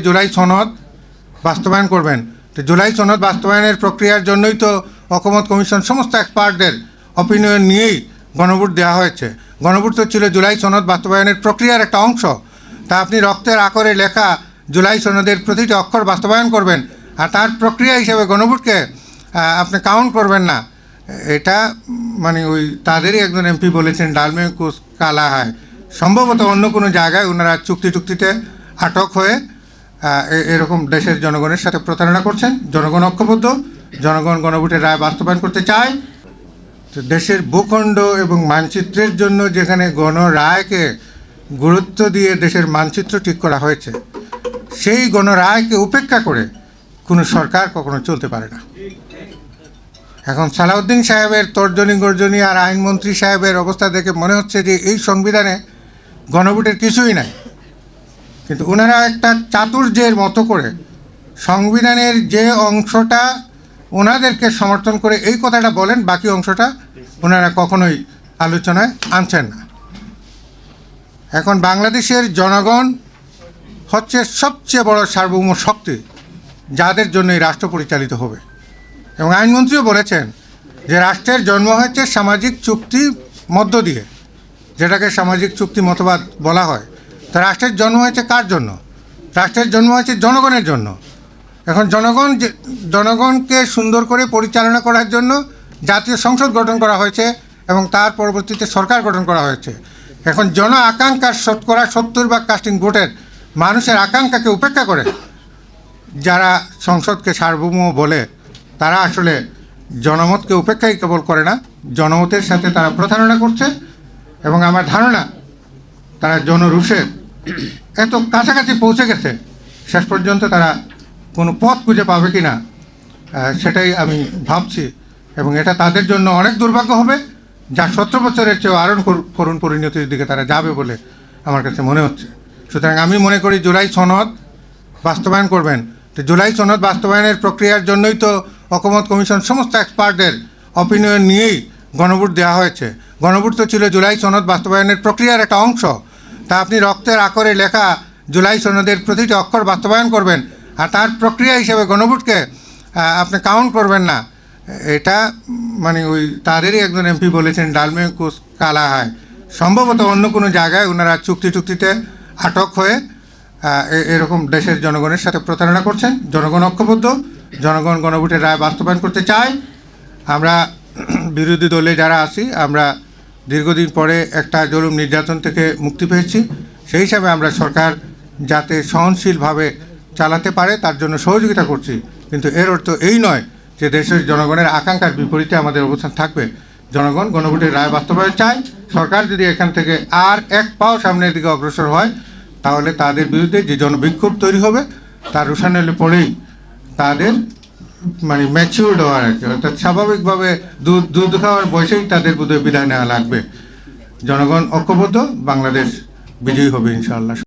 জুলাই সনদ বাস্তবায়ন করবেন। তো জুলাই সনদ বাস্তবায়নের প্রক্রিয়ার জন্যই তো ঐকমত্য কমিশন সমস্ত এক্সপার্টদের অপিনিয়ন নিয়েই গণভোট দেওয়া হয়েছে। গণভোট তো ছিল জুলাই সনদ বাস্তবায়নের প্রক্রিয়ার একটা অংশ। তা আপনি রক্তের আকরে লেখা জুলাই সনদের প্রতিটি অক্ষর বাস্তবায়ন করবেন আর তার প্রক্রিয়া হিসেবে গণভোটকে আপনি কাউন্ট করবেন না, এটা মানে ওই তাদেরই একজন এমপি বলেছেন ডালমে কুচ কালা হয়। সম্ভবত অন্য কোনো জায়গায় ওনারা চুক্তিতে আটক হয়ে এরকম দেশের জনগণের সাথে প্রতারণা করছেন। জনগণ ঐক্যবদ্ধ, জনগণ গণভোটের রায় বাস্তবায়ন করতে চায়। তো দেশের ভূখণ্ড এবং মানচিত্রের জন্য যেখানে গণরায়কে গুরুত্ব দিয়ে দেশের মানচিত্র ঠিক করা হয়েছে, সেই গণরায়কে উপেক্ষা করে কোনো সরকার কখনো চলতে পারে না। এখন সালাউদ্দিন সাহেবের তর্জনী গর্জনী আর আইনমন্ত্রী সাহেবের অবস্থা দেখে মনে হচ্ছে যে এই সংবিধানে গণভোটের কিছুই নাই, কিন্তু ওনারা একটা চাতুর্যের মতো করে সংবিধানের যে অংশটা ওনাদেরকে সমর্থন করে এই কথাটা বলেন, বাকি অংশটা ওনারা কখনোই আলোচনায় আনছেন না। এখন বাংলাদেশের জনগণ হচ্ছে সবচেয়ে বড় সার্বভৌম শক্তি, যাদের জন্য এই রাষ্ট্র পরিচালিত হবে। এবং আইনমন্ত্রীও বলেছেন যে রাষ্ট্রের জন্ম হয়েছে সামাজিক চুক্তির মধ্য দিয়ে, যেটাকে সামাজিক চুক্তি মতবাদ বলা হয়। তা রাষ্ট্রের জন্ম হয়েছে কার জন্য? রাষ্ট্রের জন্ম হয়েছে জনগণের জন্য। এখন জনগণকে সুন্দর করে পরিচালনা করার জন্য জাতীয় সংসদ গঠন করা হয়েছে এবং তার পরবর্তীতে সরকার গঠন করা হয়েছে। এখন জন আকাঙ্ক্ষার 70% কাস্টিং ভোটের মানুষের আকাঙ্ক্ষাকে উপেক্ষা করে যারা সংসদকে সার্বভৌম বলে, তারা আসলে জনমতকে উপেক্ষাই কেবল করে না, জনমতের সাথে তারা প্রতারণা করছে। এবং আমার ধারণা তারা জনরোষের এত কাছাকাছি পৌঁছে গেছে, শেষ পর্যন্ত তারা কোনো পথ খুঁজে পাবে কি না সেটাই আমি ভাবছি। এবং এটা তাদের জন্য অনেক দুর্ভাগ্য হবে, যা 70 বছরের চেয়েও আরও করুণ পরিণতির দিকে তারা যাবে বলে আমার কাছে মনে হচ্ছে। সুতরাং আমি মনে করি জুলাই সনদ বাস্তবায়ন করবেন। তো জুলাই সনদ বাস্তবায়নের প্রক্রিয়ার জন্যই তো ঐকমত্য কমিশন সমস্ত এক্সপার্টদের অপিনিয়ন নিয়েই গণভোট দেওয়া হয়েছে। গণভোট তো ছিল জুলাই সনদ বাস্তবায়নের প্রক্রিয়ার একটা অংশ। তা আপনি রক্তের আকরে লেখা জুলাই সনদের প্রতিটি অক্ষর বাস্তবায়ন করবেন আর তার প্রক্রিয়া হিসেবে গণভোটকে আপনি কাউন্ট করবেন না, এটা মানে ওই তাদেরই একজন এমপি বলেছেন ডালমে কুচ কালা হয়। সম্ভবত অন্য কোনো জায়গায় ওনারা চুক্তিতে আটক হয়ে এরকম দেশের জনগণের সাথে প্রতারণা করছেন। জনগণ ঐক্যবদ্ধ, জনগণ গণভোটের রায় বাস্তবায়ন করতে চায়। আমরা বিরোধী দলে যারা আছি, আমরা দীর্ঘদিন পরে একটা জুলুম নির্যাতন থেকে মুক্তি পেয়েছি। সেই হিসাবে আমরা সরকার যাতে সহনশীলভাবে চালাতে পারে তার জন্য সহযোগিতা করছি, কিন্তু এর অর্থ এই নয় যে দেশের জনগণের আকাঙ্ক্ষার বিপরীতে আমাদের অবস্থান থাকবে। জনগণ গণভোটের রায় বাস্তবায়ন চায়। সরকার যদি এখান থেকে আর এক পাও সামনের দিকে অগ্রসর হয়, তাহলে তাদের বিরুদ্ধে যে জনবিক্ষোভ তৈরি হবে তার রোশানলে পড়েই তাদের মানে ম্যাচিউরড হওয়ার আর কি, অর্থাৎ স্বাভাবিকভাবে দুধ খাওয়ার বয়সেই তাদের বোধহয় বিদায় নেওয়া লাগবে। জনগণ ঐক্যবদ্ধ, বাংলাদেশ বিজয়ী হবে ইনশাআল্লাহ।